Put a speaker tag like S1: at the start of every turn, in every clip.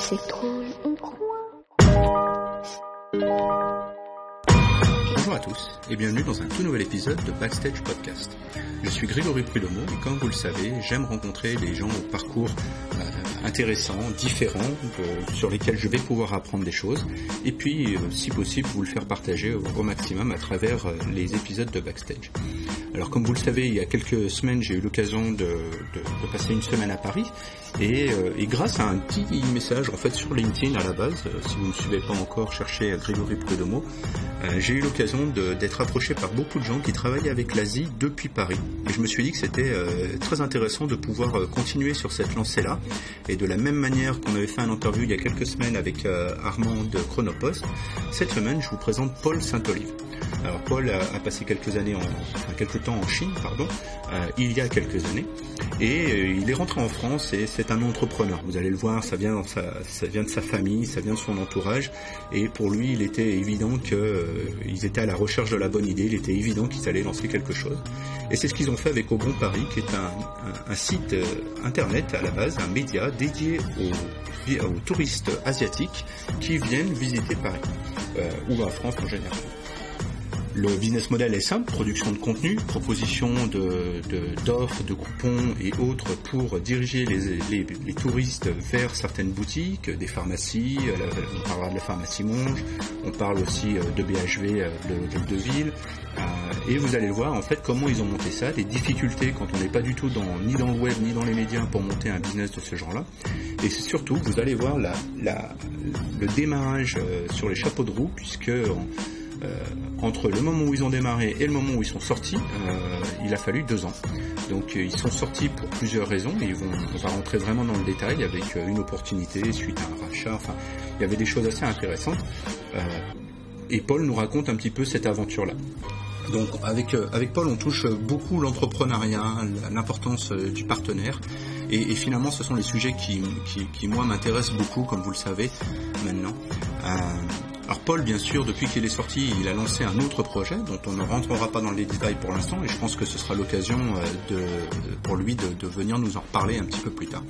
S1: c'est drôle, on croit.
S2: Bonjour à tous et bienvenue dans un tout nouvel épisode de Backstage Podcast. Je suis Grégory Prudhomme et comme vous le savez, j'aime rencontrer des gens au parcours intéressants, différents, sur lesquels je vais pouvoir apprendre des choses et puis, si possible, vous le faire partager au maximum à travers les épisodes de Backstage. Alors comme vous le savez, il y a quelques semaines, j'ai eu l'occasion de passer une semaine à Paris et grâce à un petit message en fait sur LinkedIn à la base, si vous ne me suivez pas encore, cherchez Grégory Prudhomme, j'ai eu l'occasion d'être approché par beaucoup de gens qui travaillaient avec l'Asie depuis Paris. Et je me suis dit que c'était très intéressant de pouvoir continuer sur cette lancée-là. Et de la même manière qu'on avait fait un interview il y a quelques semaines avec Armand de Chronopost, cette semaine je vous présente Paul Saint-Olive. Alors Paul a passé quelques temps en Chine, il y a quelques années, et il est rentré en France et c'est un entrepreneur. Vous allez le voir, ça vient de sa famille, ça vient de son entourage, et pour lui il était évident qu'ils étaient à la recherche de la bonne idée, il était évident qu'ils allaient lancer quelque chose. Et c'est ce qu'ils ont fait avec Au Bon Paris, qui est un site internet à la base, un média dédié aux touristes asiatiques qui viennent visiter Paris, ou la France en général. Le business model est simple, production de contenu, proposition d'offres, de coupons et autres pour diriger les touristes vers certaines boutiques, des pharmacies, on parlera de la pharmacie Monge, on parle aussi de BHV de ville, et vous allez le voir en fait comment ils ont monté ça, les difficultés quand on n'est pas du tout ni dans le web ni dans les médias pour monter un business de ce genre-là, et surtout vous allez voir le démarrage sur les chapeaux de roue, puisque entre le moment où ils ont démarré et le moment où ils sont sortis, il a fallu 2 ans. Donc ils sont sortis pour plusieurs raisons, et on va rentrer vraiment dans le détail avec une opportunité suite à un rachat, enfin il y avait des choses assez intéressantes, et Paul nous raconte un petit peu cette aventure-là. Donc avec Paul on touche beaucoup l'entrepreneuriat, l'importance du partenaire, et finalement ce sont les sujets qui moi m'intéressent beaucoup, comme vous le savez maintenant. Alors Paul, bien sûr, depuis qu'il est sorti, il a lancé un autre projet dont on ne rentrera pas dans les détails pour l'instant, et je pense que ce sera l'occasion pour lui de venir nous en reparler un petit peu plus tard.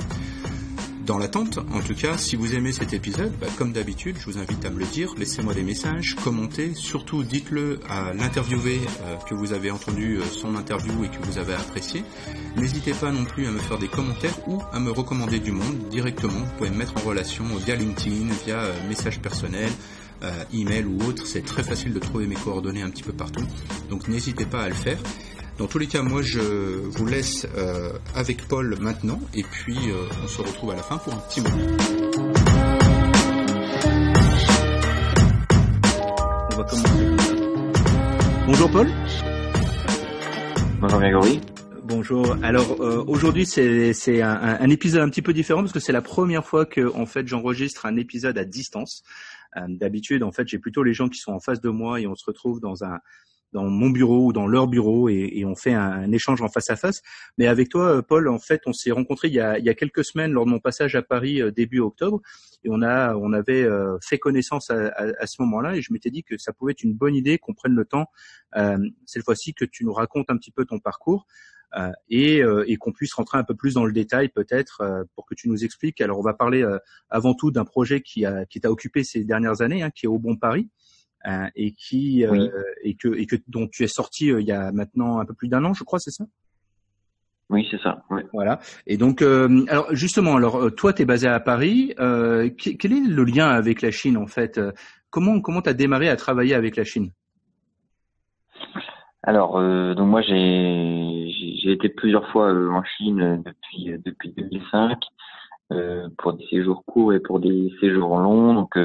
S2: Dans l'attente, en tout cas, si vous aimez cet épisode, comme d'habitude, je vous invite à me le dire, laissez-moi des messages, commentez, surtout dites-le à l'interviewé que vous avez entendu son interview et que vous avez apprécié. N'hésitez pas non plus à me faire des commentaires ou à me recommander du monde directement. Vous pouvez me mettre en relation via LinkedIn, via message personnel, email ou autre. C'est très facile de trouver mes coordonnées un petit peu partout, donc n'hésitez pas à le faire. Dans tous les cas, moi je vous laisse avec Paul maintenant, et puis on se retrouve à la fin pour un petit moment. On va commencer. Bonjour Paul.
S3: Bonjour Grégory.
S2: Bonjour. Alors aujourd'hui c'est un épisode un petit peu différent parce que c'est la première fois que en fait j'enregistre un épisode à distance. D'habitude en fait j'ai plutôt les gens qui sont en face de moi et on se retrouve dans mon bureau ou dans leur bureau et on fait un échange en face à face. Mais avec toi, Paul, en fait, on s'est rencontrés il y a quelques semaines lors de mon passage à Paris début octobre, et on avait fait connaissance à ce moment-là, et je m'étais dit que ça pouvait être une bonne idée qu'on prenne le temps cette fois-ci que tu nous racontes un petit peu ton parcours et qu'on puisse rentrer un peu plus dans le détail peut-être pour que tu nous expliques. Alors on va parler avant tout d'un projet qui t'a occupé ces dernières années, qui est Au Bon Paris. Et
S3: oui.
S2: dont tu es sorti il y a maintenant un peu plus d'1 an, je crois, c'est ça?
S3: Oui, c'est ça. Ouais.
S2: Voilà. Et donc, alors justement, toi, t'es basé à Paris. Quel est le lien avec la Chine en fait? Comment t'as démarré à travailler avec la Chine?
S3: Alors, donc moi j'ai été plusieurs fois en Chine depuis 2005 pour des séjours courts et pour des séjours longs. Donc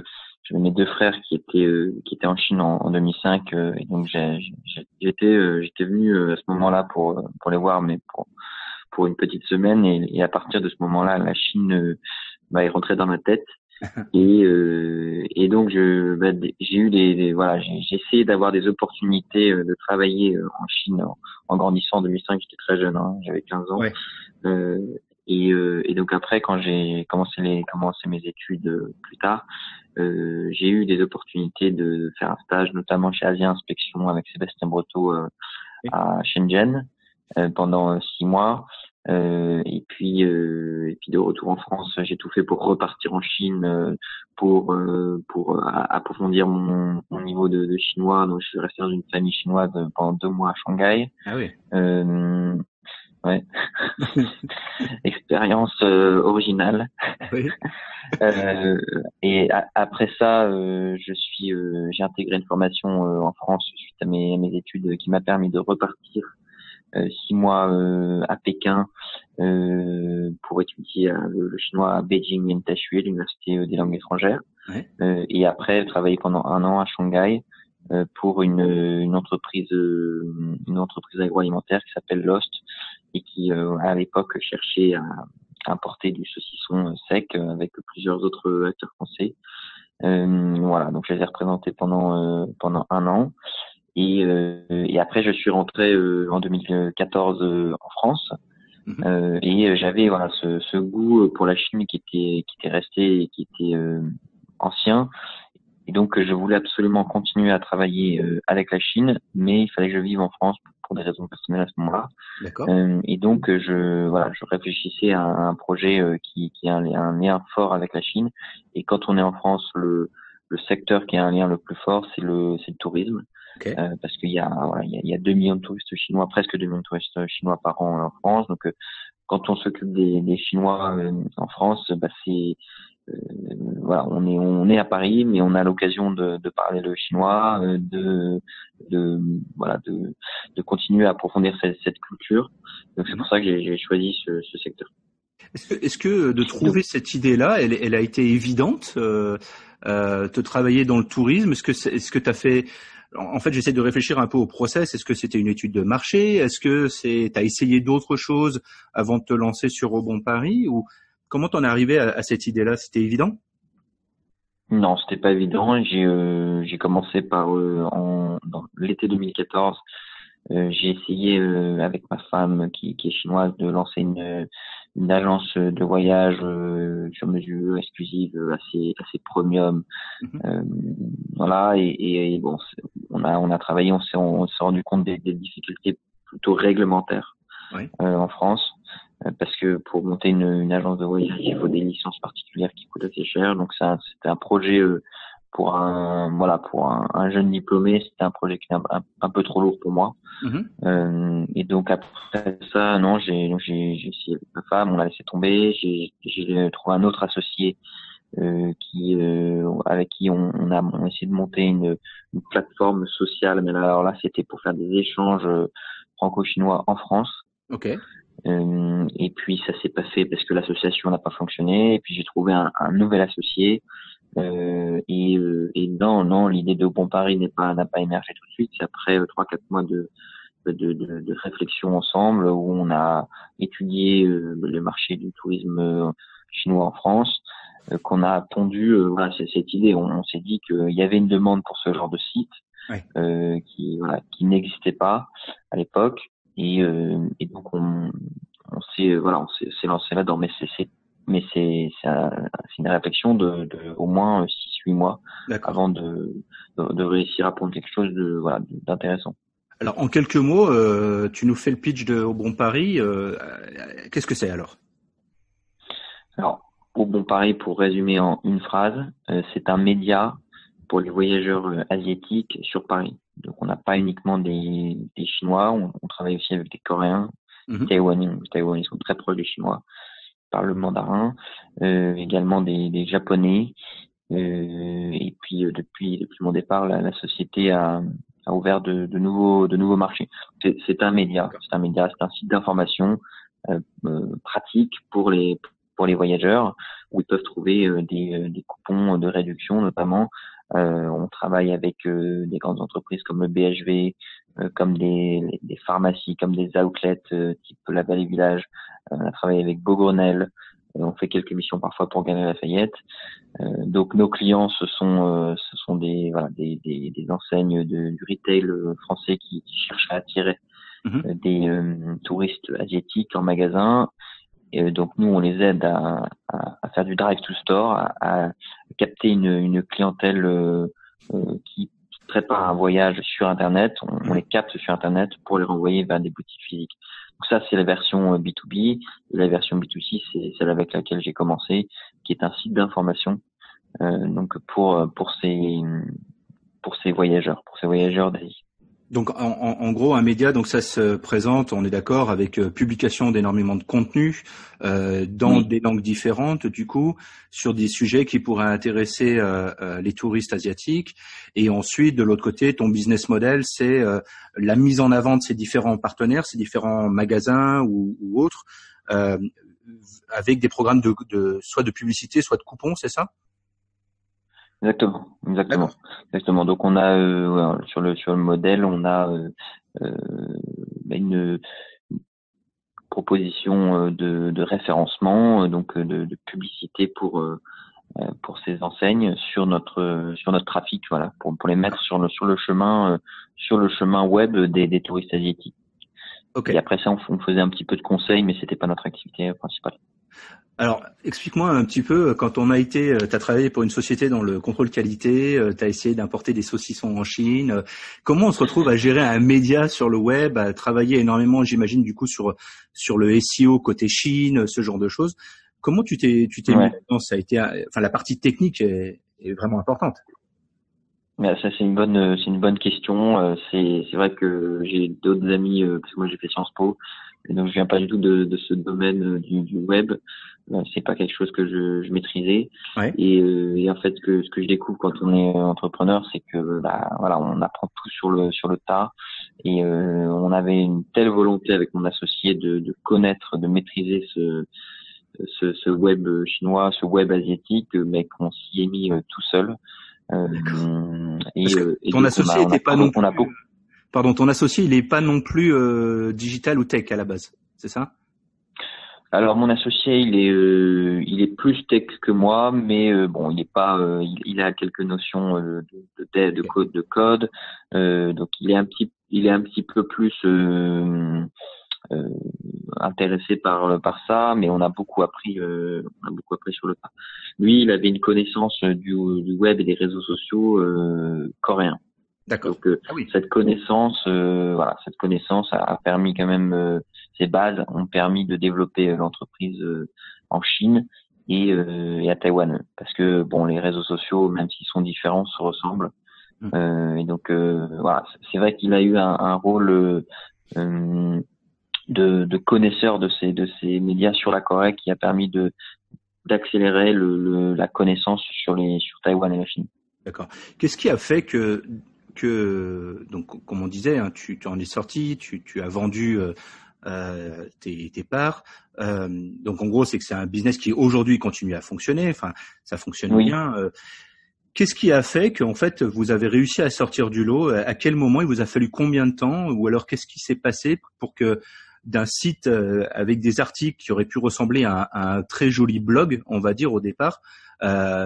S3: j'avais mes 2 frères qui étaient en Chine en 2005, et donc j'étais venu à ce moment-là pour les voir, mais pour une petite semaine, et à partir de ce moment-là la Chine est rentrée dans ma tête, et donc j'ai eu j'ai essayé d'avoir des opportunités de travailler en Chine en grandissant. En 2005 j'étais très jeune, j'avais 15 ans.
S2: Ouais.
S3: Et donc après, quand j'ai commencé mes études plus tard, j'ai eu des opportunités de faire un stage, notamment chez Asia Inspection avec Sébastien Breteau à Shenzhen pendant 6 mois. Et puis de retour en France, j'ai tout fait pour repartir en Chine, pour approfondir mon niveau de chinois. Donc je suis resté dans une famille chinoise pendant 2 mois à Shanghai.
S2: Ah oui.
S3: Ouais. Expérience originale.
S2: Oui.
S3: Et après ça, j'ai intégré une formation en France suite à mes études qui m'a permis de repartir 6 mois à Pékin pour étudier le chinois à Beijing Yentashui, l'université des langues étrangères.
S2: Ouais.
S3: Et après travailler pendant 1 an à Shanghai pour une entreprise agroalimentaire qui s'appelle Lost et qui à l'époque cherchait à importer du saucisson sec avec plusieurs autres acteurs français. Voilà, donc je les ai représentés pendant 1 an. Et après, je suis rentré en 2014 en France. Et j'avais ce goût pour la Chine qui était resté et qui était ancien. Et donc, je voulais absolument continuer à travailler avec la Chine, mais il fallait que je vive en France pour des raisons personnelles à ce moment-là.
S2: D'accord.
S3: Et donc, je réfléchissais à un projet qui a un lien fort avec la Chine. Et quand on est en France, le secteur qui a un lien le plus fort, c'est le tourisme.
S2: Okay.
S3: Parce qu'il y a 2 millions de touristes chinois, presque 2 millions de touristes chinois par an en France. Donc, quand on s'occupe des Chinois en France, on est à Paris, mais on a l'occasion de parler le chinois, de continuer à approfondir cette culture. Donc, c'est pour ça que j'ai choisi ce secteur.
S2: Est-ce que de trouver cette idée-là, elle a été évidente, de travailler dans le tourisme? Est-ce que t'as fait... En fait, j'essaie de réfléchir un peu au process. Est-ce que c'était une étude de marché? Est-ce que t'as essayé d'autres choses avant de te lancer sur Au Bon Paris? Ou comment t'en es arrivé à cette idée-là? C'était évident?
S3: Non, c'était pas évident. J'ai commencé par dans l'été 2014. J'ai essayé avec ma femme qui est chinoise de lancer une agence de voyage sur mesure, exclusive, assez premium. Voilà, et bon, on a travaillé, on s'est rendu compte des difficultés plutôt réglementaires en France, parce que pour monter une agence de voyage, il faut des licences particulières qui coûtent assez cher. Donc c'était un projet pour un jeune diplômé, c'était un projet qui était un peu trop lourd pour moi. Et donc après ça, non, j'ai essayé avec ma femme, on l'a laissé tomber. J'ai trouvé un autre associé avec qui on a essayé de monter une plateforme sociale, mais alors là c'était pour faire des échanges franco-chinois en France.
S2: Okay.
S3: Et puis ça s'est pas fait parce que l'association n'a pas fonctionné. Et puis j'ai trouvé un nouvel associé. Et non, l'idée de Au Bon Paris n'a pas émergé tout de suite. C'est après 3-4 mois de réflexion ensemble où on a étudié le marché du tourisme chinois en France, qu'on a pondu cette idée. On s'est dit qu'il y avait une demande pour ce genre de site qui n'existait pas à l'époque, et donc on s'est lancé là-dedans. Mais c'est une réflexion de au moins 6-8 mois avant de réussir à prendre quelque chose d'intéressant.
S2: Alors, en quelques mots, tu nous fais le pitch de Au Bon Paris. Qu'est-ce que c'est alors?
S3: Alors, Au Bon Paris, pour résumer en une phrase, c'est un média pour les voyageurs asiatiques sur Paris. Donc, on n'a pas uniquement des Chinois, on travaille aussi avec des Coréens, des Taïwanais. Les Taïwanais sont très proches des Chinois, ils parlent le mandarin, également des Japonais. Et puis, depuis mon départ, la société a ouvert de nouveaux marchés. C'est un média, c'est un site d'information pratique pour les voyageurs où ils peuvent trouver des coupons de réduction notamment. On travaille avec des grandes entreprises comme le BHV, comme des pharmacies, comme des outlets type La Vallée Village. On a travaillé avec Beaugrenelle. On fait quelques missions parfois pour Galeries Lafayette. Donc nos clients ce sont des enseignes du retail français qui cherchent à attirer des touristes asiatiques en magasin. Et donc nous on les aide à faire du drive to store, à capter une clientèle qui prépare un voyage sur internet. On les capte sur internet pour les renvoyer vers des boutiques physiques. Donc ça, c'est la version B2B. Et la version B2C, c'est celle avec laquelle j'ai commencé, qui est un site d'information. Donc pour ces voyageurs d'Asie.
S2: Donc en gros un média, donc ça se présente, on est d'accord, avec publication d'énormément de contenu dans des langues différentes, du coup, sur des sujets qui pourraient intéresser les touristes asiatiques. Et ensuite, de l'autre côté, ton business model, c'est la mise en avant de ces différents partenaires, ces différents magasins ou autres, avec des programmes de soit de publicité, soit de coupons, c'est ça?
S3: Exactement. Donc on a sur le modèle, on a une proposition de référencement, donc de publicité pour ces enseignes sur notre trafic, voilà, pour les mettre sur le chemin web des touristes asiatiques.
S2: Okay.
S3: Et après ça, on faisait un petit peu de conseils, mais c'était pas notre activité principale.
S2: Alors, explique-moi un petit peu, quand t'as travaillé pour une société dans le contrôle qualité, t'as essayé d'importer des saucissons en Chine. Comment on se retrouve à gérer un média sur le web, à travailler énormément, j'imagine, du coup, sur le SEO côté Chine, ce genre de choses. Comment tu t'es mis là-dedans? Ça a été, la partie technique est vraiment importante.
S3: Ça, c'est une bonne question. C'est vrai que j'ai d'autres amis, parce que moi j'ai fait Sciences Po, et donc je viens pas du tout de ce domaine du web. C'est pas quelque chose que je maîtrisais.
S2: Ouais.
S3: Et en fait, ce que je découvre quand on est entrepreneur, c'est que on apprend tout sur le tas. Et on avait une telle volonté avec mon associé de connaître, de maîtriser ce web chinois, ce web asiatique, mais qu'on s'y est mis tout seul.
S2: Ton associé était pas non plus. Pardon, ton associé, il est pas non plus digital ou tech à la base, c'est ça?
S3: Alors mon associé, il est plus tech que moi, mais il est pas, il a quelques notions de code, donc il est un petit peu plus intéressé par ça, mais on a beaucoup appris sur le tas. Lui, il avait une connaissance du web et des réseaux sociaux coréens.
S2: D'accord.
S3: Donc cette connaissance a permis quand même, ces bases ont permis de développer l'entreprise en Chine et à Taïwan, parce que les réseaux sociaux, même s'ils sont différents, se ressemblent. Et donc c'est vrai qu'il a eu un rôle de connaisseur de ces médias sur la Corée, qui a permis d'accélérer la connaissance sur Taïwan et la Chine.
S2: D'accord. Qu'est-ce qui a fait que donc comme on disait, hein, tu en es sorti, tu as vendu tes parts. Donc en gros, c'est que c'est un business qui aujourd'hui continue à fonctionner. Enfin, ça fonctionne bien. Qu'est-ce qui a fait qu'en fait vous avez réussi à sortir du lot? À quel moment? Il vous a fallu combien de temps? Ou alors qu'est-ce qui s'est passé pour que d'un site avec des articles qui auraient pu ressembler à un très joli blog, on va dire au départ,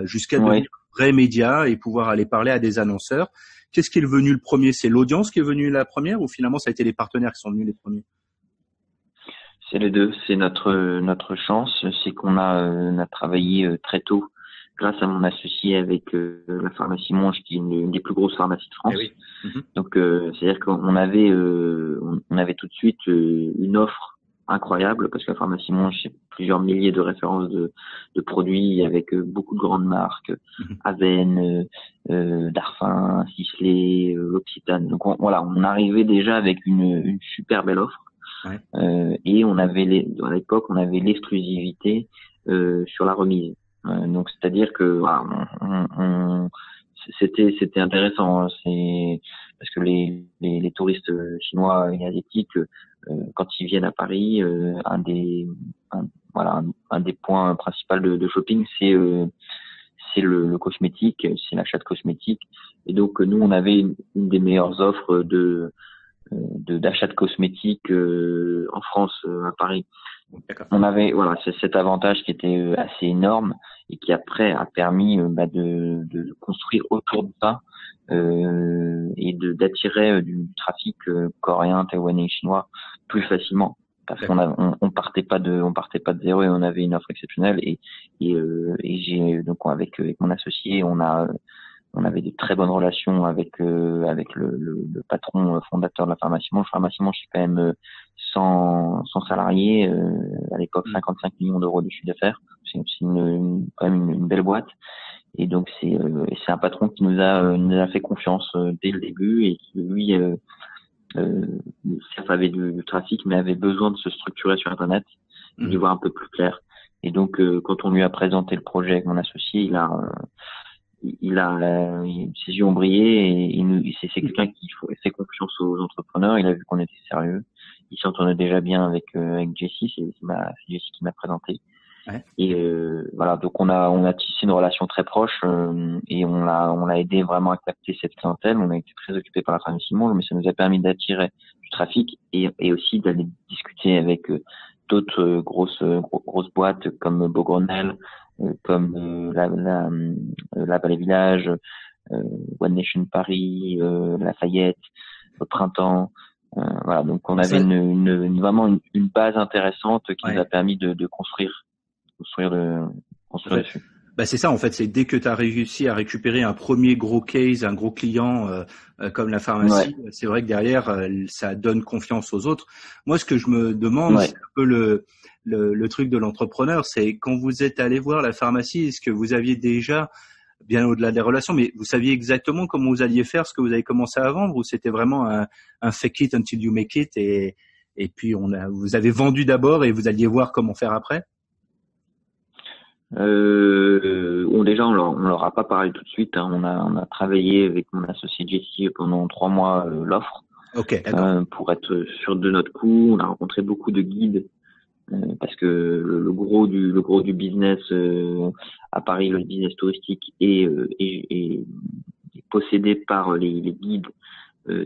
S2: jusqu'à devenir un vrai média et pouvoir aller parler à des annonceurs? Qu'est-ce qui est venu le premier? C'est l'audience qui est venue la première, ou finalement ça a été les partenaires qui sont venus les premiers?
S3: C'est les deux. C'est notre chance, c'est qu'on a travaillé très tôt grâce à mon associé avec la pharmacie Monge, qui est une des plus grosses pharmacies de France.
S2: Eh oui.
S3: Donc c'est-à-dire qu'on avait tout de suite une offre incroyable, parce que la pharmacie Monge, c'est plusieurs milliers de références de produits avec beaucoup de grandes marques, Aven, Darphin, Sisley, L'Occitane. Donc on arrivait déjà avec une super belle offre. Et on avait à l'époque, on avait l'exclusivité sur la remise. Donc c'est-à-dire que c'était intéressant, hein. C'est parce que les touristes chinois et asiatiques, quand ils viennent à Paris, un des points principaux de shopping, c'est le cosmétique, c'est l'achat de cosmétiques. Et donc nous, on avait une des meilleures offres d'achat de cosmétiques en France, à Paris. On avait cet avantage qui était assez énorme, et qui après a permis de construire autour de ça et d'attirer du trafic coréen, taïwanais et chinois plus facilement, parce qu'on partait pas de zéro, et on avait une offre exceptionnelle. Et j'ai donc avec mon associé, on avait de très bonnes relations avec le patron fondateur de la pharmacie Monge. Pharmacie Monge, c'est quand même 150 salariés, à l'époque 55 millions d'euros de chiffre d'affaires. C'est quand même une belle boîte. Et donc c'est un patron qui nous a fait confiance dès le début et qui lui certes avait du trafic mais avait besoin de se structurer sur Internet, d'y voir un peu plus clair. Et donc quand on lui a présenté le projet avec mon associé, ses yeux ont brillé et c'est quelqu'un qui fait confiance aux entrepreneurs. Il a vu qu'on était sérieux. Il s'entendait déjà bien avec Jessie, c'est Jessie qui m'a présenté.
S2: Ouais.
S3: Et voilà, donc on a tissé une relation très proche et on l'a aidé vraiment à capter cette clientèle. On a été très occupé par la pharmacie Monge, mais ça nous a permis d'attirer du trafic et aussi d'aller discuter avec d'autres grosses boîtes comme Beaugrenelle, comme la Vallée Village, One Nation Paris, Lafayette, au Printemps. Voilà, donc on avait vraiment une base intéressante qui nous a permis de construire dessus.
S2: Bah c'est ça en fait, c'est dès que tu as réussi à récupérer un premier gros case, un gros client comme la pharmacie, c'est vrai que derrière ça donne confiance aux autres. Moi ce que je me demande, c'est un peu le truc de l'entrepreneur, c'est quand vous êtes allé voir la pharmacie, est-ce que vous aviez déjà, bien au-delà des relations, mais vous saviez exactement comment vous alliez faire ce que vous avez commencé à vendre, ou c'était vraiment un fake it until you make it et puis vous avez vendu d'abord et vous alliez voir comment faire après?
S3: Déjà on leur a pas parlé tout de suite, hein. On a travaillé avec mon associé Jessie pendant 3 mois l'offre.
S2: Ok,
S3: pour être sûr de notre coup. On a rencontré beaucoup de guides parce que le gros du business à Paris, le business touristique est possédé par les guides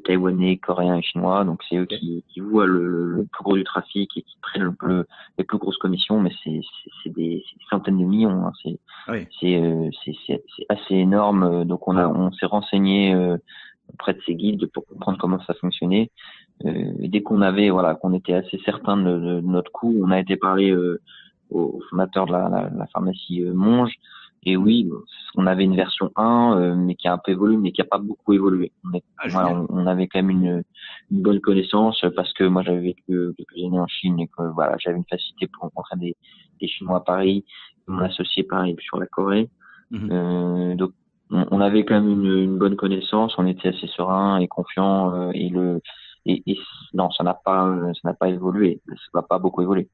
S3: taïwanais, coréens et chinois. Donc c'est eux qui voient le plus gros du trafic et qui prennent les plus grosses commissions, mais c'est des centaines de millions, hein. C'est assez énorme. Donc on s'est renseigné auprès de ces guides pour comprendre comment ça fonctionnait. Dès qu'on était assez certain de notre coût, on a été parler au fondateur de la pharmacie Monge. Et oui, on avait une version 1, mais qui a un peu évolué, mais qui a pas beaucoup évolué. On avait quand même une bonne connaissance parce que moi j'avais vécu quelques années en Chine et que j'avais une facilité pour rencontrer des Chinois à Paris, mon associé pareil sur la Corée. Donc on avait quand même une bonne connaissance, on était assez serein et confiant non, ça n'a pas évolué, ça va pas beaucoup évoluer.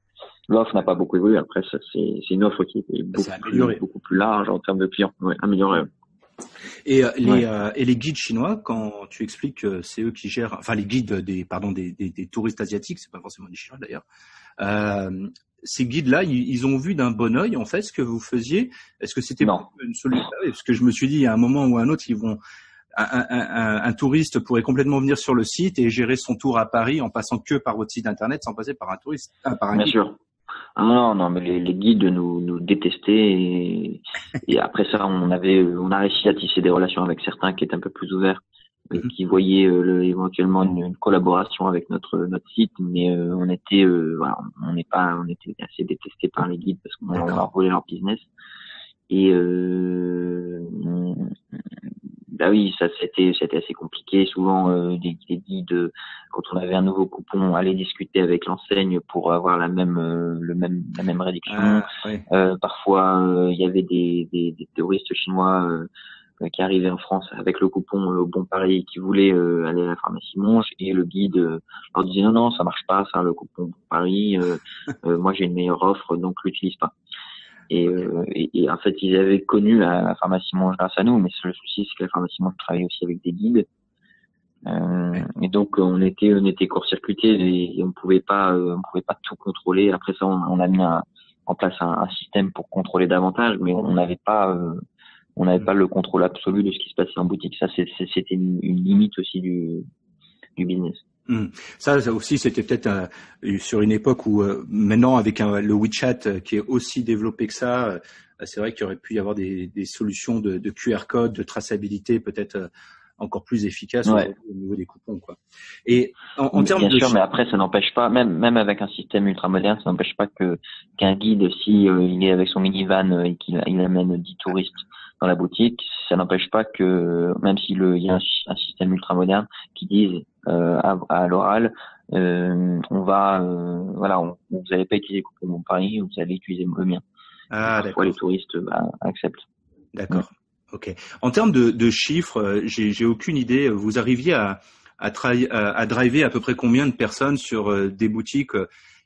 S3: L'offre n'a pas beaucoup évolué. Après, ça, c'est une offre qui est beaucoup plus large en termes de clients. Améliorée.
S2: Et les guides chinois, quand tu expliques que c'est eux qui gèrent, enfin les guides des touristes asiatiques, c'est pas forcément des Chinois d'ailleurs. Ces guides-là, ils ont vu d'un bon œil en fait ce que vous faisiez. Est-ce que c'était une solution? Parce que je me suis dit à un moment ou à un autre, un touriste pourrait complètement venir sur le site et gérer son tour à Paris en passant que par votre site internet sans passer par un touriste, par un guide.
S3: Bien sûr. Non, mais les guides nous détestaient et après ça, on a réussi à tisser des relations avec certains qui étaient un peu plus ouverts, qui voyaient éventuellement une collaboration avec notre site, mais on était assez détestés par les guides parce qu'on leur volait leur business. Et oui, ça c'était assez compliqué. Souvent des guides, quand on avait un nouveau coupon, allaient discuter avec l'enseigne pour avoir la même réduction. Parfois il y avait des touristes chinois qui arrivaient en France avec le coupon au Bon Paris qui voulaient aller à la pharmacie Monge et le guide leur disait non ça marche pas ça, le coupon Bon Paris, moi j'ai une meilleure offre donc l'utilise pas. Et en fait, ils avaient connu la pharmacie Monge grâce à nous, mais le souci, c'est que la pharmacie Monge travaillait aussi avec des guides. Et donc, on était court-circuité et on pouvait pas tout contrôler. Après ça, on a mis en place un système pour contrôler davantage, mais on n'avait pas le contrôle absolu de ce qui se passait en boutique. Ça, c'était une limite aussi du business.
S2: Ça aussi, c'était peut-être sur une époque où maintenant, avec le WeChat qui est aussi développé que ça, c'est vrai qu'il y aurait pu y avoir des solutions de QR code, de traçabilité peut-être encore plus efficaces au niveau des coupons, quoi. Et en termes
S3: bien sûr, mais après, ça n'empêche pas, même avec un système ultra moderne, ça n'empêche pas qu'un guide, si il est avec son minivan et qu'il amène 10 touristes dans la boutique, ça n'empêche pas que même s'il y a un système ultra moderne qui dise à l'oral vous n'allez pas utiliser le coupon Bon Paris, vous allez utiliser le mien.
S2: Ah,
S3: parfois, les touristes acceptent.
S2: D'accord. Ok. En termes de chiffres, j'ai aucune idée. Vous arriviez à driver à peu près combien de personnes sur des boutiques?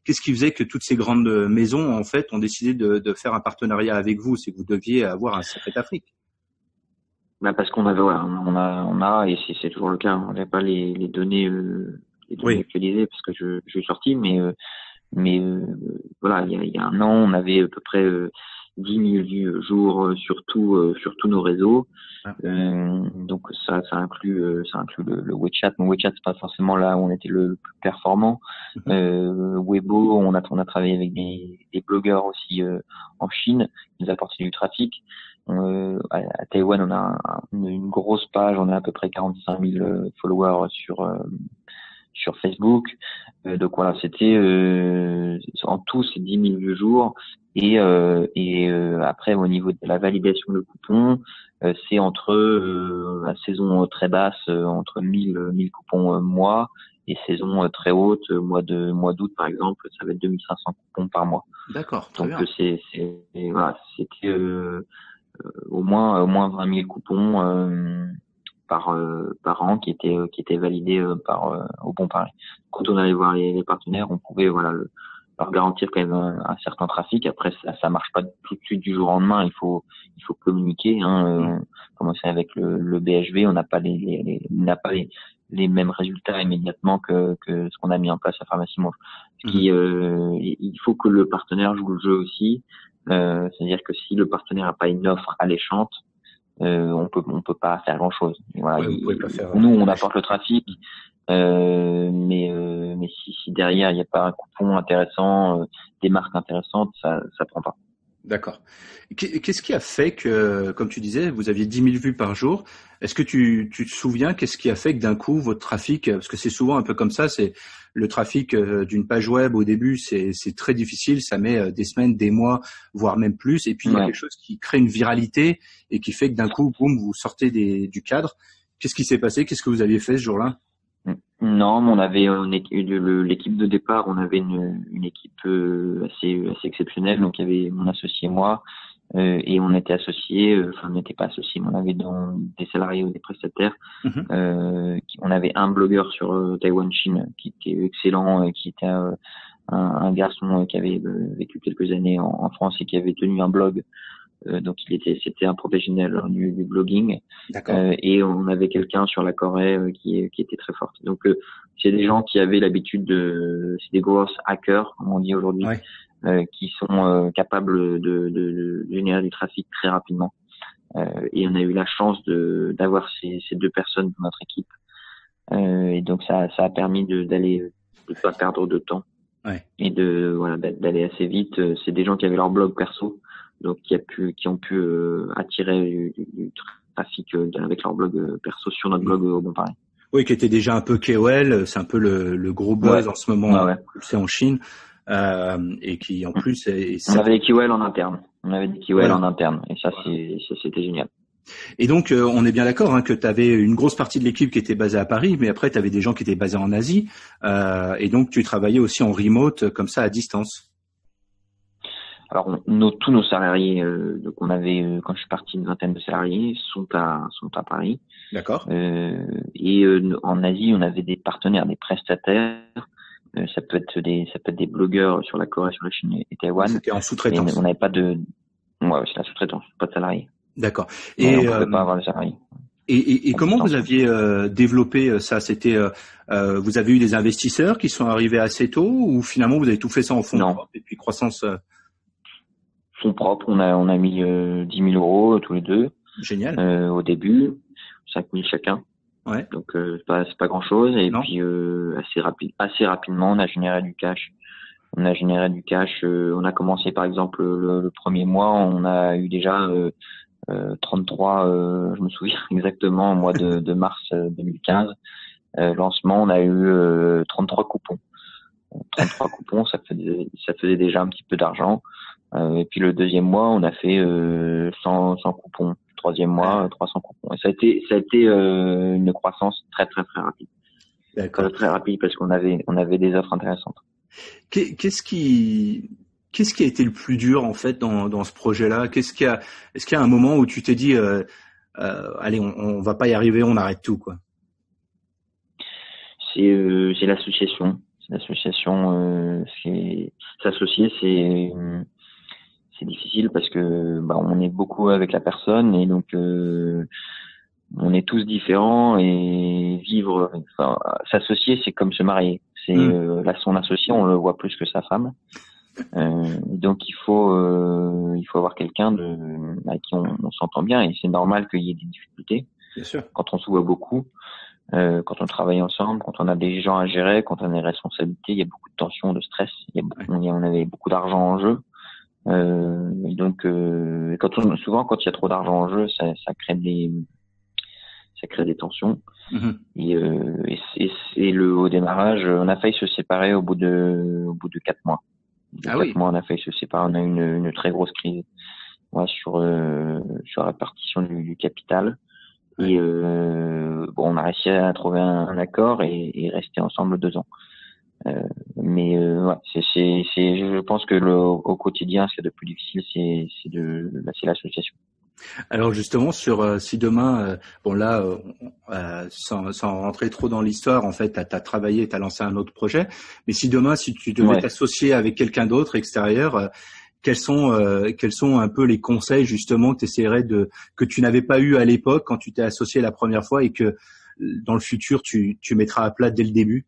S2: Qu'est-ce qui faisait que toutes ces grandes maisons, en fait, ont décidé de faire un partenariat avec vous? C'est que vous deviez avoir un sacré trafic.
S3: Parce qu'on avait, on a, et c'est toujours le cas. On n'avait pas les données, actualisées parce que je suis sorti, mais voilà, il y a un an, on avait à peu près 10 000 vues jour sur tous nos réseaux.
S2: Ah.
S3: Donc ça inclut le WeChat. Mon WeChat, c'est pas forcément là où on était le plus performant. Weibo, on a travaillé avec des blogueurs aussi en Chine qui nous apportaient du trafic. À Taïwan, on a une grosse page, on a à peu près 45 000 followers sur Facebook. Donc voilà, c'était en tout c'est 10 000 vues jour. Et après au niveau de la validation de coupons, c'est entre la saison très basse entre 1000 coupons mois, et saison très haute mois d'août par exemple, ça va être 2500 coupons par mois.
S2: D'accord, très bien.
S3: Donc c'était au moins 20 000 coupons par an qui étaient validés au Bon Paris. Quand on allait voir les partenaires, on pouvait leur garantir quand même un certain trafic. Après ça marche pas tout de suite du jour au lendemain, il faut communiquer, commencer avec le BHV, on n'a pas les mêmes résultats immédiatement que ce qu'on a mis en place à Pharmacie Monge. Il faut que le partenaire joue le jeu aussi, c'est-à-dire que si le partenaire n'a pas une offre alléchante, on peut pas faire grand chose. Voilà, nous on apporte le trafic, mais si derrière il n'y a pas un coupon intéressant, des marques intéressantes, ça prend pas.
S2: D'accord. Qu'est-ce qui a fait que, comme tu disais, vous aviez 10 000 vues par jour? Est-ce que tu te souviens qu'est-ce qui a fait que d'un coup votre trafic, parce que c'est souvent un peu comme ça, c'est le trafic d'une page web au début, c'est très difficile, ça met des semaines, des mois, voire même plus, et puis il y a quelque chose qui crée une viralité et qui fait que d'un coup, boum, vous sortez du cadre. Qu'est-ce qui s'est passé? Qu'est-ce que vous aviez fait ce jour-là?
S3: Non, mais on avait l'équipe de départ, on avait une équipe assez exceptionnelle. Donc il y avait mon associé et moi, et on était associés, on n'était pas associés, mais on avait des salariés ou des prestataires. On avait un blogueur sur Taïwan Chine qui était excellent, et qui était un garçon qui avait vécu quelques années en France et qui avait tenu un blog. Donc c'était un professionnel du blogging. Et on avait quelqu'un sur la Corée qui était très forte. Donc c'est des gens qui avaient l'habitude c'est des grosses hackers, comme on dit aujourd'hui, qui sont capables de générer du trafic très rapidement. Et on a eu la chance d'avoir ces deux personnes dans notre équipe. Et donc ça a permis d'aller de pas perdre de temps, et d'aller assez vite. C'est des gens qui avaient leur blog perso, donc qui ont pu attirer du trafic avec leur blog perso sur notre blog au Bon Paris.
S2: Oui, qui était déjà un peu KOL, c'est un peu le gros buzz en ce moment, c'est en Chine, et qui en plus
S3: on avait des KOL en interne. En interne, et ça c'était génial.
S2: Et donc on est bien d'accord que tu avais une grosse partie de l'équipe qui était basée à Paris, mais après tu avais des gens qui étaient basés en Asie, et donc tu travaillais aussi en remote comme ça à distance.
S3: Alors tous nos salariés, donc on avait quand je suis parti une vingtaine de salariés sont à Paris.
S2: D'accord.
S3: Et en Asie, on avait des partenaires, des prestataires. Ça peut être des blogueurs sur la Corée, sur la Chine et Taïwan.
S2: C'était en sous-traitance.
S3: On n'avait pas c'est la sous-traitance, pas de salariés.
S2: D'accord.
S3: Et on pouvait pas avoir de salariés.
S2: Et comment vous aviez développé ça? C'était vous avez eu des investisseurs qui sont arrivés assez tôt, ou finalement vous avez tout fait ça en fonds propres et puis croissance?
S3: Fonds propres, on a mis 10 000 euros tous les deux.
S2: Génial.
S3: Au début, 5 000 chacun.
S2: Ouais.
S3: Donc c'est pas grand chose. Et puis assez rapidement, on a généré du cash. On a commencé par exemple le premier mois, on a eu déjà 33, je me souviens exactement, au mois de mars 2015. Lancement, on a eu 33 coupons. 33 coupons, ça faisait déjà un petit peu d'argent. Et puis le deuxième mois, on a fait 100 coupons. Troisième mois, 300 coupons. Et ça a été une croissance très très très rapide.
S2: D'accord.
S3: Très rapide parce qu'on avait des offres intéressantes.
S2: Qu'est-ce qui a été le plus dur en fait dans ce projet-là? Est-ce qu'il y a un moment où tu t'es dit allez, on va pas y arriver, on arrête tout, quoi?
S3: C'est l'association. S'associer, c'est difficile parce que on est beaucoup avec la personne et donc on est tous différents et s'associer, c'est comme se marier. C'est là, son associé, on le voit plus que sa femme. Donc il faut avoir quelqu'un avec qui on s'entend bien, et c'est normal qu'il y ait des difficultés.
S2: Bien sûr.
S3: Quand on se voit beaucoup, quand on travaille ensemble, quand on a des gens à gérer, quand on a des responsabilités, il y a beaucoup de tension, de stress. On avait beaucoup d'argent en jeu. Et donc souvent quand il y a trop d'argent en jeu, ça crée des tensions. Et au démarrage, on a failli se séparer au bout de 4 mois. Mois, on a failli se séparer. On a eu une très grosse crise, sur la répartition du capital. Et on a réussi à trouver un accord et rester ensemble 2 ans. Je pense que au quotidien, ce qui est le plus difficile, c'est l'association.
S2: Alors justement, si demain, sans rentrer trop dans l'histoire, en fait, t'as travaillé, t'as lancé un autre projet, mais si demain, si tu devais t'associer avec quelqu'un d'autre extérieur, quels sont un peu les conseils justement que tu n'avais pas eu à l'époque quand tu t'es associé la première fois et que dans le futur tu mettras à plat dès le début?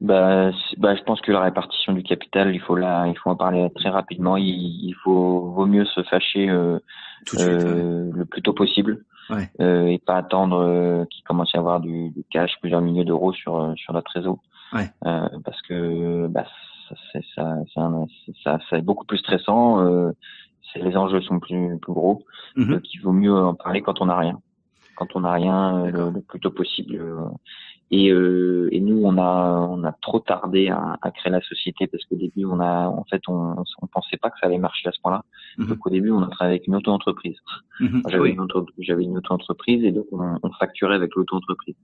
S3: Je pense que la répartition du capital, il faut en parler très rapidement. Vaut mieux se fâcher
S2: tout de suite,
S3: le plus tôt possible,
S2: ouais.
S3: Et pas attendre qu'il commence à y avoir du cash, plusieurs milliers d'euros sur la trésor.
S2: Ouais.
S3: Parce que c'est beaucoup plus stressant. Les enjeux sont plus gros. Donc il vaut mieux en parler quand on n'a rien. Le plus tôt possible. Et nous, on a trop tardé à créer la société parce qu'au début, on pensait pas que ça allait marcher à ce point-là. Donc au début, on a travaillé avec une auto-entreprise. J'avais une auto-entreprise et donc on facturait avec l'auto-entreprise.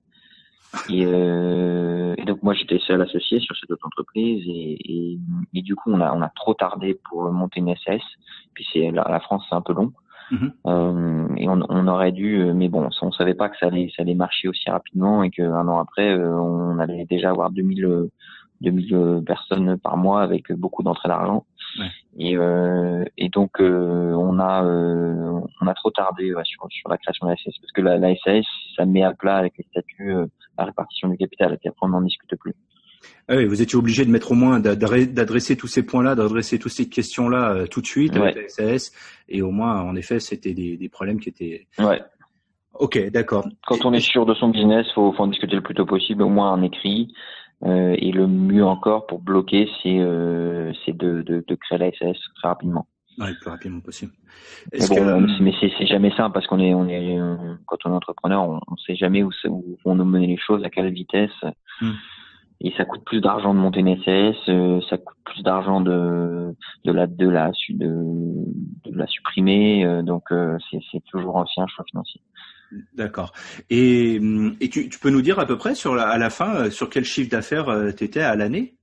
S3: Et donc moi, j'étais seul associé sur cette auto-entreprise et du coup, on a trop tardé pour monter une SAS. Puis la France, c'est un peu long. Et on aurait dû, mais bon, on savait pas que ça allait marcher aussi rapidement et qu'un an après, on allait déjà avoir 2000 personnes par mois avec beaucoup d'entrées d'argent.
S2: Ouais.
S3: Et donc on a trop tardé sur la création de la SAS parce que la SAS, ça met à plat avec les statuts la répartition du capital et puis après on n'en discute plus.
S2: Ah oui, vous étiez obligé de mettre au moins d'adresser tous ces points-là, d'adresser toutes ces questions-là tout de suite avec la SAS, et au moins, en effet, c'était des problèmes qui étaient.
S3: Ouais.
S2: Ok, d'accord.
S3: Quand on est sûr de son business, faut en discuter le plus tôt possible, au moins en écrit. Et le mieux encore pour bloquer, c'est de créer la SAS très rapidement.
S2: Ouais, le plus rapidement possible.
S3: Mais c'est jamais simple parce qu'on est quand on est entrepreneur, on sait jamais où vont nous mener les choses, à quelle vitesse. Et ça coûte plus d'argent de monter une SAS, ça coûte plus d'argent de la supprimer, donc c'est toujours aussi un choix financier.
S2: D'accord. Et tu peux nous dire à peu près à la fin sur quel chiffre d'affaires t'étais à l'année?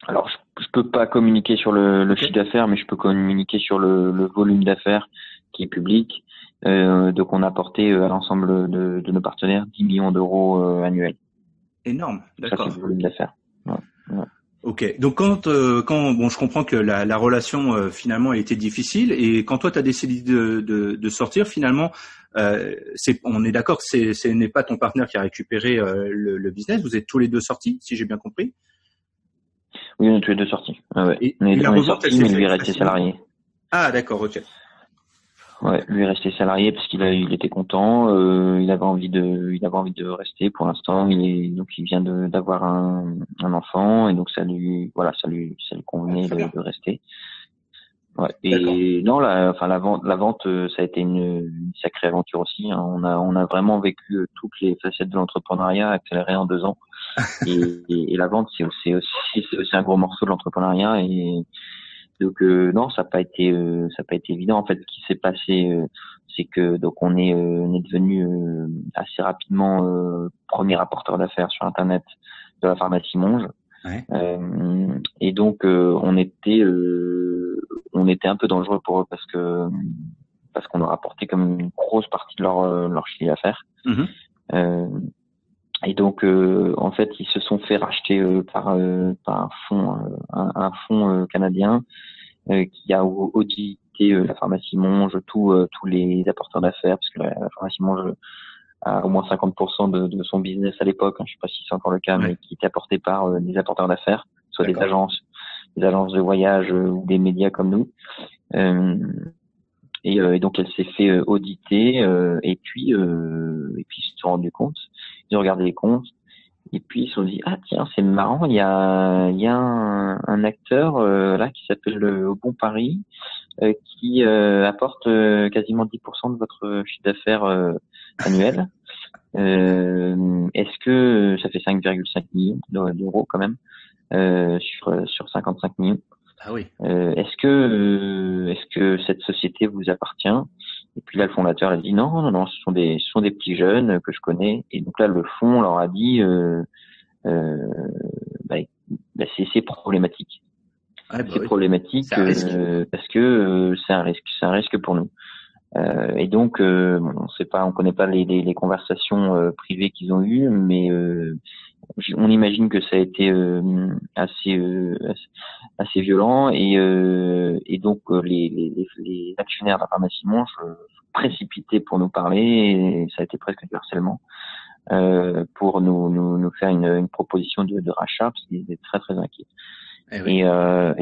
S3: Alors je peux pas communiquer sur le chiffre d'affaires, mais je peux communiquer sur le volume d'affaires qui est public. Donc on a apporté à l'ensemble de nos partenaires 10 millions d'euros annuels.
S2: Énorme, d'accord.
S3: Ça, c'est le volume d'affaires. Ouais.
S2: Ok, donc quand je comprends que la relation finalement a été difficile, et quand toi tu as décidé de sortir, finalement, on est d'accord que ce n'est pas ton partenaire qui a récupéré le business, vous êtes tous les deux sortis, si j'ai bien compris.
S3: Oui, on est tous les deux sortis. Ouais.
S2: Et
S3: on est
S2: sortis,
S3: mais lui est resté salarié.
S2: Ah d'accord, ok.
S3: Ouais, lui est resté salarié parce il était content, il avait envie de rester pour l'instant. Donc il vient d'avoir un enfant et donc ça lui convenait de rester. Ouais. Et non, la vente, ça a été une sacrée aventure aussi. Hein. On a vraiment vécu toutes les facettes de l'entrepreneuriat accélérées en 2 ans. et la vente, c'est aussi un gros morceau de l'entrepreneuriat Donc non, ça n'a pas été évident. En fait, ce qui s'est passé, c'est que donc on est devenu assez rapidement premier rapporteur d'affaires sur Internet de la pharmacie Monge.
S2: Ouais.
S3: Et donc on était un peu dangereux pour eux parce qu'on leur apportait comme une grosse partie de leur chiffre d'affaires. Et donc en fait ils se sont fait racheter par un fonds canadien qui a audité la pharmacie Monge, tous les apporteurs d'affaires, parce que la pharmacie Monge à au moins 50% de son business à l'époque, je sais pas si c'est encore le cas, mais qui était apporté par des apporteurs d'affaires, soit des agences de voyage ou des médias comme nous. Et donc elle s'est fait auditer et puis ils se sont rendus compte, ils ont regardé les comptes et puis ils se sont dit tiens c'est marrant, il y a un acteur là qui s'appelle Au Bon Paris qui apporte quasiment 10% de votre chiffre d'affaires annuel. Est-ce que ça fait 5,5 millions d'euros quand même sur 55 millions.
S2: Ah oui.
S3: Est-ce que cette société vous appartient? Et puis là le fondateur a dit non, ce sont des petits jeunes que je connais. Et donc là le fonds leur a dit c'est problématique. C'est problématique parce que c'est un risque pour nous. Et donc on connaît pas les conversations privées qu'ils ont eues, mais on imagine que ça a été assez violent et donc les actionnaires de la pharmacie Monge sont précipités pour nous parler et ça a été presque du harcèlement pour nous faire une proposition de rachat parce qu'ils étaient très très inquiets. Et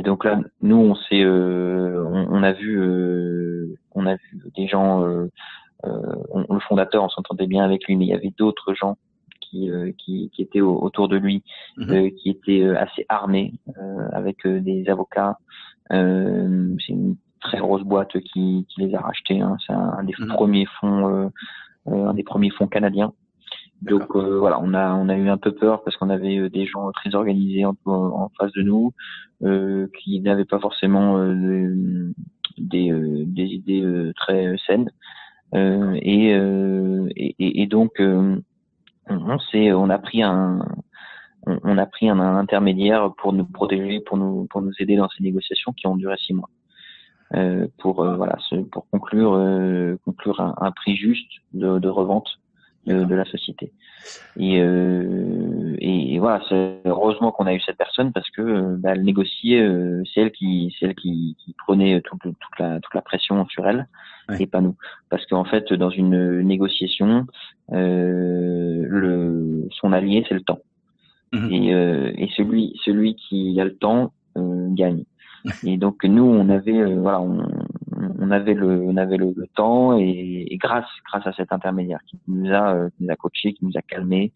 S3: donc là nous on a vu des gens le fondateur on s'entendait bien avec lui, mais il y avait d'autres gens qui étaient autour de lui, qui étaient assez armés avec des avocats. C'est une très grosse boîte qui les a rachetés. C'est un des premiers fonds canadiens. Donc voilà, on a eu un peu peur parce qu'on avait des gens très organisés en face de nous qui n'avaient pas forcément des idées très saines. Et donc on a pris un intermédiaire pour nous protéger, pour nous aider dans ces négociations qui ont duré 6 mois. Pour conclure un prix juste de revente de la société. Et voilà, c'est heureusement qu'on a eu cette personne parce que elle négociait, c'est elle qui prenait toute la pression sur elle et pas nous. Parce qu'en fait, dans une négociation, son allié c'est le temps. Et celui qui a le temps gagne. Et donc nous on avait le temps et grâce à cet intermédiaire qui nous a coaché, qui nous a calmé.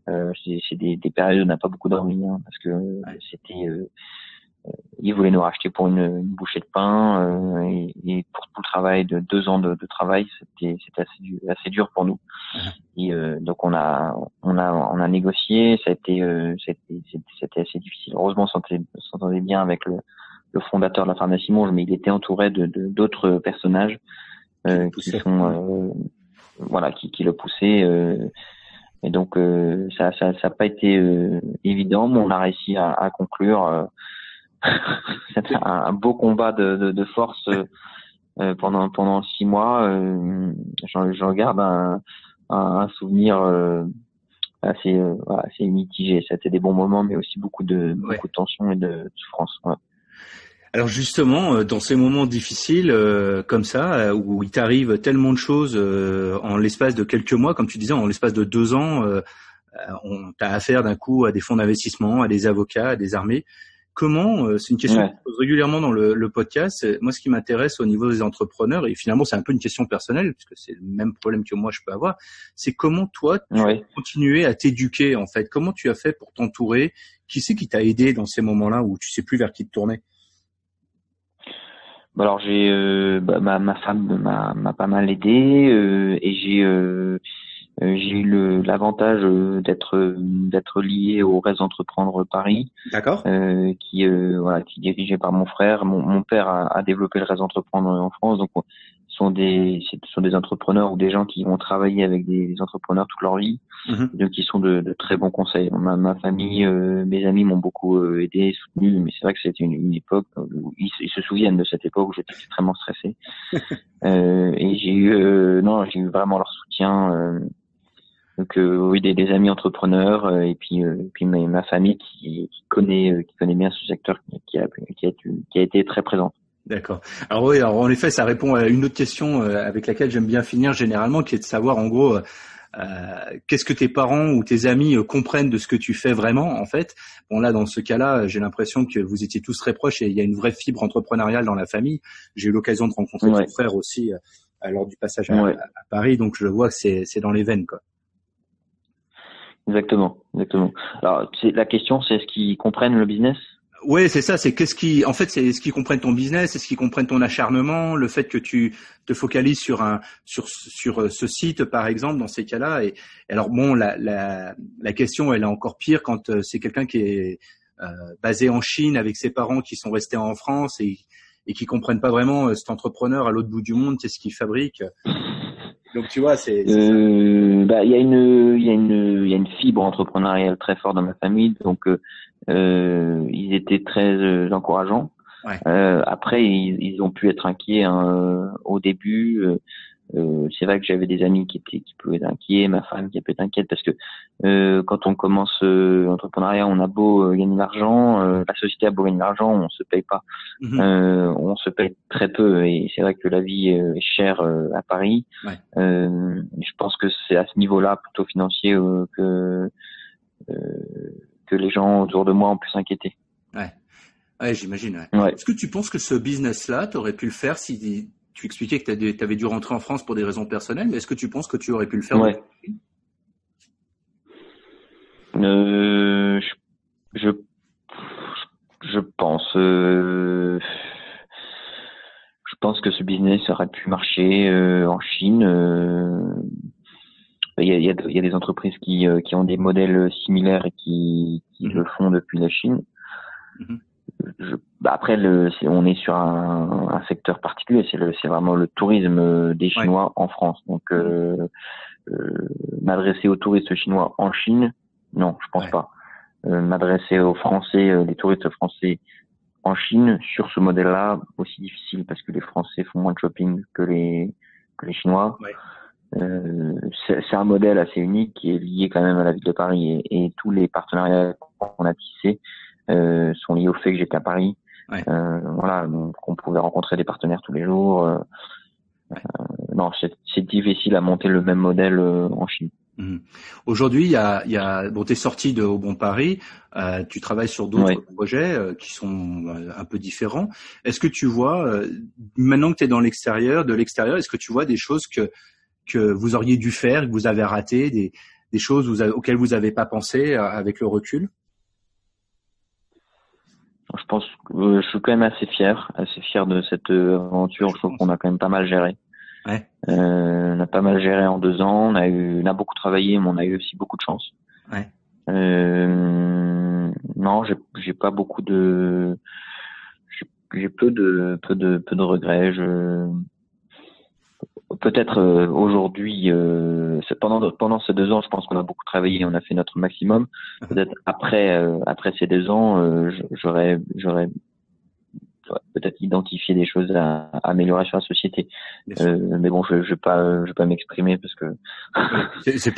S3: C'est des périodes où on n'a pas beaucoup dormi parce que c'était ils voulaient nous racheter pour une bouchée de pain et pour tout le travail de 2 ans de travail c'était assez dur pour nous. Et donc on a négocié, c'était assez difficile. Heureusement on s'entendait bien avec le fondateur de la pharmacie Monge, mais il était entouré d'autres personnages qui le poussaient. Et donc ça a pas été évident, mais on a réussi à conclure. C'était un beau combat de force pendant 6 mois. J'en garde un souvenir assez mitigé. C'était des bons moments, mais aussi beaucoup de tension et de souffrance. Ouais.
S2: Alors justement, dans ces moments difficiles comme ça, où il t'arrive tellement de choses en l'espace de quelques mois, comme tu disais, en l'espace de 2 ans, on t'a affaire d'un coup à des fonds d'investissement, à des avocats, à des armées. Comment, c'est une question que je pose régulièrement dans le podcast. Moi, ce qui m'intéresse au niveau des entrepreneurs, et finalement c'est un peu une question personnelle, puisque c'est le même problème que moi je peux avoir, c'est comment toi tu as continué à t'éduquer en fait. Comment tu as fait pour t'entourer? Qui c'est qui t'a aidé dans ces moments-là où tu sais plus vers qui te tourner?
S3: Alors j'ai ma femme m'a pas mal aidé et J'ai eu l'avantage d'être lié au Réseau Entreprendre Paris,
S2: D'accord.
S3: qui est dirigé par mon frère. Mon père a développé le Réseau Entreprendre en France, donc ce sont des entrepreneurs ou des gens qui vont travailler avec des entrepreneurs toute leur vie, donc qui sont de très bons conseils. Ma famille, mes amis m'ont beaucoup aidé, soutenu, mais c'est vrai que c'était une époque où ils se souviennent de cette époque où j'étais extrêmement stressé. Et j'ai eu vraiment leur soutien. Donc oui, des amis entrepreneurs et puis ma famille qui connaît bien ce secteur qui a été très présente.
S2: D'accord. Alors oui, en effet, ça répond à une autre question avec laquelle j'aime bien finir généralement, qui est de savoir en gros qu'est-ce que tes parents ou tes amis comprennent de ce que tu fais vraiment en fait. Bon là, dans ce cas-là, j'ai l'impression que vous étiez tous très proches et il y a une vraie fibre entrepreneuriale dans la famille. J'ai eu l'occasion de rencontrer ton frère aussi lors du passage à Paris, donc je vois que c'est dans les veines quoi.
S3: Exactement. Alors, la question, c'est est-ce qu'ils comprennent le business?
S2: Oui, c'est ça. C'est c'est est-ce qu'ils comprennent ton business, est-ce qu'ils comprennent ton acharnement, le fait que tu te focalises sur ce site, par exemple, dans ces cas-là. Et alors bon, la question, elle est encore pire quand c'est quelqu'un qui est basé en Chine avec ses parents qui sont restés en France et qui comprennent pas vraiment cet entrepreneur à l'autre bout du monde, qu'est-ce qu'il fabrique. Donc tu vois, il
S3: y a une fibre entrepreneuriale très forte dans ma famille, donc ils étaient très encourageants.
S2: Ouais.
S3: Après, ils ont pu être inquiets au début. C'est vrai que j'avais des amis qui pouvaient être inquiets, ma femme qui peut être inquiète parce que quand on commence l'entrepreneuriat, on a beau gagner de l'argent, la société a beau gagner de l'argent, on se paye pas. On se paye très peu et c'est vrai que la vie est chère à Paris.
S2: Ouais.
S3: Je pense que c'est à ce niveau-là plutôt financier que les gens autour de moi ont pu s'inquiéter.
S2: Ouais, j'imagine.
S3: Ouais.
S2: Est-ce que tu penses que ce business-là, tu aurais pu le faire si tu expliquais que tu avais dû rentrer en France pour des raisons personnelles, mais est-ce que tu penses que tu aurais pu le faire?
S3: Ouais. Je pense que ce business aurait pu marcher en Chine. Il y a des entreprises qui ont des modèles similaires et qui le font depuis la Chine. Après, on est sur un secteur particulier. C'est vraiment le tourisme des Chinois en France. Donc, m'adresser aux touristes chinois en Chine, non, je pense pas. M'adresser aux Français, les touristes français en Chine sur ce modèle-là, aussi difficile parce que les Français font moins de shopping que les Chinois. C'est un modèle assez unique qui est lié quand même à la ville de Paris et tous les partenariats qu'on a tissés sont liés au fait que j'étais à Paris. Voilà, donc on pouvait rencontrer des partenaires tous les jours. Non, c'est difficile à monter le même modèle en Chine.
S2: Aujourd'hui, bon, t'es sorti de Au Bon Paris, tu travailles sur d'autres projets qui sont un peu différents. Est-ce que tu vois, maintenant que tu es de l'extérieur, est-ce que tu vois des choses que vous auriez dû faire, que vous avez raté, des choses auxquelles vous n'avez pas pensé avec le recul?
S3: Je pense que je suis quand même assez fier de cette aventure. Je trouve qu'on a quand même pas mal géré. On a pas mal géré en 2 ans. On a beaucoup travaillé, mais on a eu aussi beaucoup de chance. Non, j'ai pas beaucoup j'ai peu de regrets. Peut-être aujourd'hui, pendant ces 2 ans, je pense qu'on a beaucoup travaillé, on a fait notre maximum. Peut-être après ces 2 ans, j'aurais peut-être identifié des choses à améliorer sur la société. Mais bon, je vais pas m'exprimer parce que
S2: c'est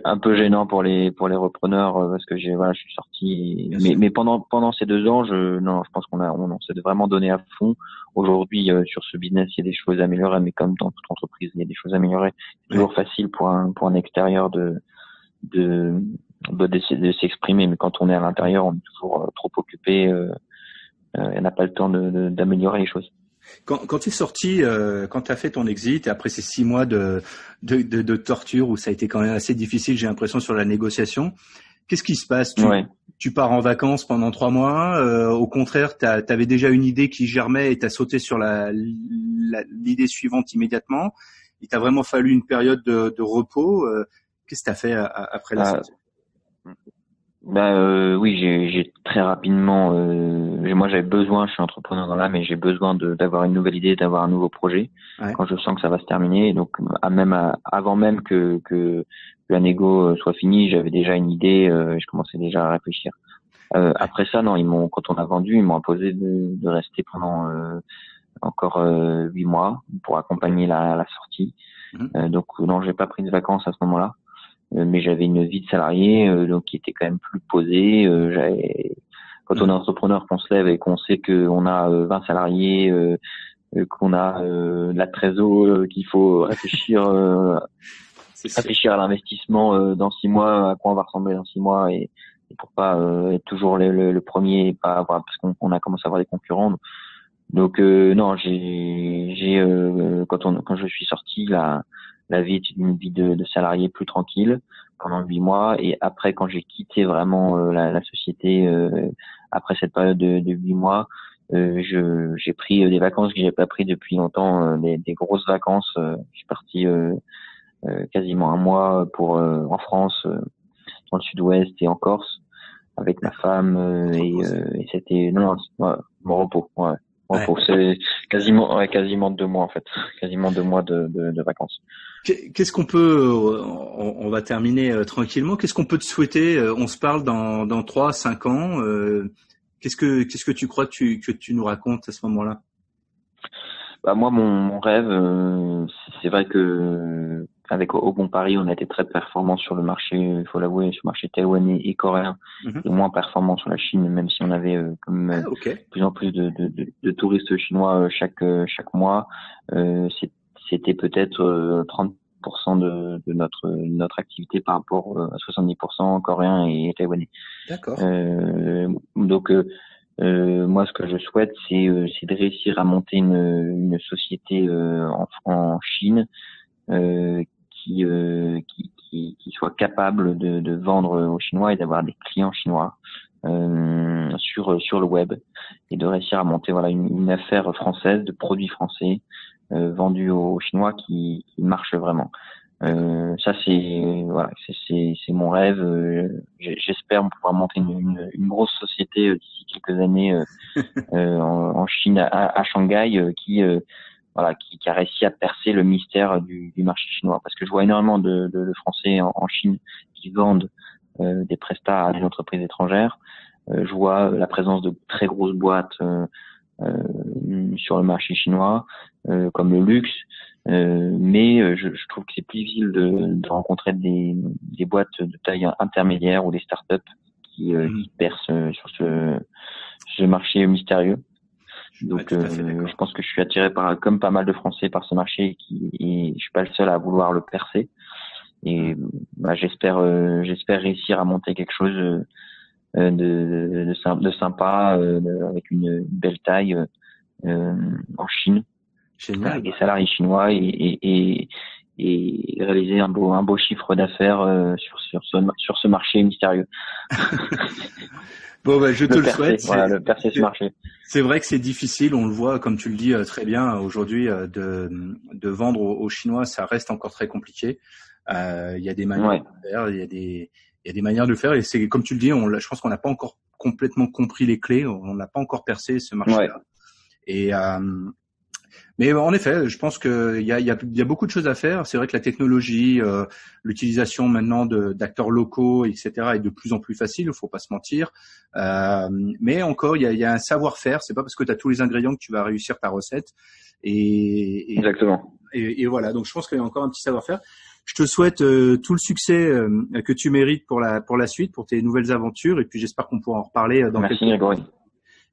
S3: un peu gênant pour les repreneurs parce que je suis sorti. Mais pendant ces 2 ans, je pense on s'est vraiment donné à fond. Aujourd'hui, sur ce business, il y a des choses à améliorer, mais comme dans toute entreprise, il y a des choses à améliorer. C'est toujours facile pour un extérieur de s'exprimer, mais quand on est à l'intérieur, on est toujours trop occupé. On n'a pas le temps d'améliorer les choses.
S2: Quand tu es sorti, quand tu as fait ton exit, et après ces 6 mois de torture où ça a été quand même assez difficile, j'ai l'impression, sur la négociation, qu'est-ce qui se passe? Tu pars en vacances pendant 3 mois, au contraire, tu avais déjà une idée qui germait et tu as sauté sur l'idée suivante immédiatement. il t'a vraiment fallu une période de repos. Qu'est-ce que t'as fait après la sortie?
S3: Oui, j'ai très rapidement. Moi, j'avais besoin. Je suis entrepreneur dans l'âme, mais j'ai besoin d'avoir une nouvelle idée, d'avoir un nouveau projet. Ouais. Quand je sens que ça va se terminer, donc avant même que la négo soit finie, j'avais déjà une idée. Je commençais déjà à réfléchir. Après ça, non, quand on a vendu, ils m'ont imposé de rester pendant encore 8 mois pour accompagner la sortie. Donc non, j'ai pas pris de vacances à ce moment-là. Mais j'avais une vie de salarié donc qui était quand même plus posée. Quand on est entrepreneur, qu'on se lève et qu'on sait qu'on a 20 salariés, qu'on a de la trésor, qu'il faut réfléchir à l'investissement dans 6 mois, à quoi on va ressembler dans 6 mois, et pour pas être toujours le premier, et pas avoir, parce qu'on a commencé à avoir des concurrents. Donc non, quand je suis sorti, la vie était une vie de salarié plus tranquille pendant 8 mois. Et après, quand j'ai quitté vraiment la société, après cette période de 8 mois, j'ai pris des vacances que j'ai pas pris depuis longtemps, des grosses vacances. Je suis parti quasiment un mois en France, dans le sud-ouest et en Corse, avec ma femme, et c'était mon repos. Ouais. C'est quasiment 2 mois en fait, quasiment 2 mois de vacances.
S2: Qu'est-ce qu'on peut, on va terminer tranquillement. Qu'est-ce qu'on peut te souhaiter? On se parle dans 3-5 ans. Qu'est-ce que tu crois que tu nous racontes à ce moment-là?
S3: Moi, mon rêve, c'est vrai que avec Au Bon Paris, on a été très performants sur le marché, il faut l'avouer, sur le marché taïwanais et coréen, et moins performants sur la Chine, même si on avait de plus en plus de touristes chinois chaque mois. C'était peut-être 30% de notre activité par rapport à 70% coréen et taïwanais.
S2: D'accord.
S3: Donc moi, ce que je souhaite, c'est de réussir à monter une société en Chine qui soit capable de vendre aux Chinois et d'avoir des clients chinois sur le web, et de réussir à monter une affaire française de produits français vendus aux Chinois qui marche vraiment. Ça c'est mon rêve. J'espère pouvoir monter une grosse société d'ici quelques années en Chine, à Shanghai, qui a réussi à percer le mystère du marché chinois, parce que je vois énormément de Français en Chine qui vendent des prestats à des entreprises étrangères. Je vois la présence de très grosses boîtes sur le marché chinois, comme le luxe, mais je trouve que c'est plus difficile de rencontrer des boîtes de taille intermédiaire ou des startups qui percent sur ce marché mystérieux. Donc je pense que je suis attiré comme pas mal de Français par ce marché, et je suis pas le seul à vouloir le percer. Et j'espère réussir à monter quelque chose de sympa, avec une belle taille en Chine.
S2: Génial.
S3: Avec des salariés chinois, et réaliser un beau chiffre d'affaires sur ce marché mystérieux.
S2: Bon, je te le souhaite.
S3: Le percer ce marché.
S2: C'est vrai que c'est difficile, on le voit, comme tu le dis très bien aujourd'hui, de vendre aux Chinois, ça reste encore très compliqué. Il y a des manières de faire, il y a des manières de faire, et c'est comme tu le dis, je pense qu'on n'a pas encore complètement compris les clés, on n'a pas encore percé ce marché-là. Et mais en effet, je pense qu'il y a beaucoup de choses à faire. C'est vrai que la technologie, l'utilisation maintenant d'acteurs locaux, etc., est de plus en plus facile. Il faut pas se mentir. Mais encore, il y a un savoir-faire. C'est pas parce que tu as tous les ingrédients que tu vas réussir ta recette.
S3: Exactement.
S2: Et voilà. Donc, je pense qu'il y a encore un petit savoir-faire. Je te souhaite tout le succès que tu mérites pour la suite, pour tes nouvelles aventures. Et puis, j'espère qu'on pourra en reparler dans quelques
S3: temps.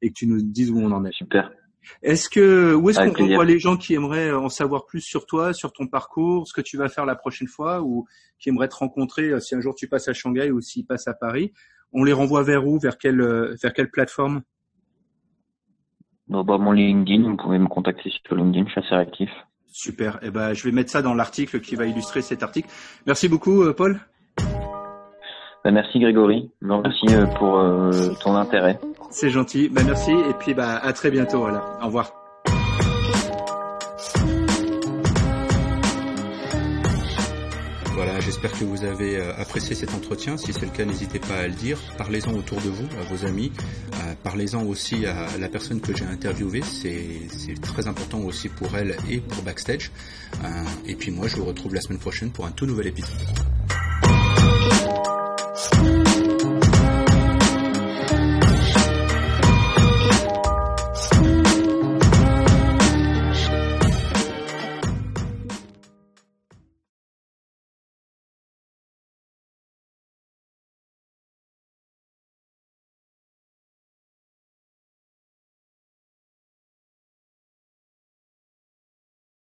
S2: Et que tu nous dises où on en est.
S3: Super.
S2: Où est-ce qu'on renvoie les gens qui aimeraient en savoir plus sur toi, sur ton parcours, ce que tu vas faire la prochaine fois, ou qui aimeraient te rencontrer si un jour tu passes à Shanghai ou s'ils passent à Paris? On les renvoie vers où? Vers quelle plateforme?
S3: Mon LinkedIn, vous pouvez me contacter sur LinkedIn, je suis assez réactif.
S2: Super. Je vais mettre ça dans l'article qui va illustrer cet article. Merci beaucoup, Paul.
S3: Merci Grégory. Merci pour ton intérêt.
S2: C'est gentil. Merci. Et puis à très bientôt. Voilà. Au revoir. J'espère que vous avez apprécié cet entretien. Si c'est le cas, n'hésitez pas à le dire. Parlez-en autour de vous, à vos amis. Parlez-en aussi à la personne que j'ai interviewée. C'est très important aussi pour elle et pour Backstage. Et puis moi, je vous retrouve la semaine prochaine pour un tout nouvel épisode.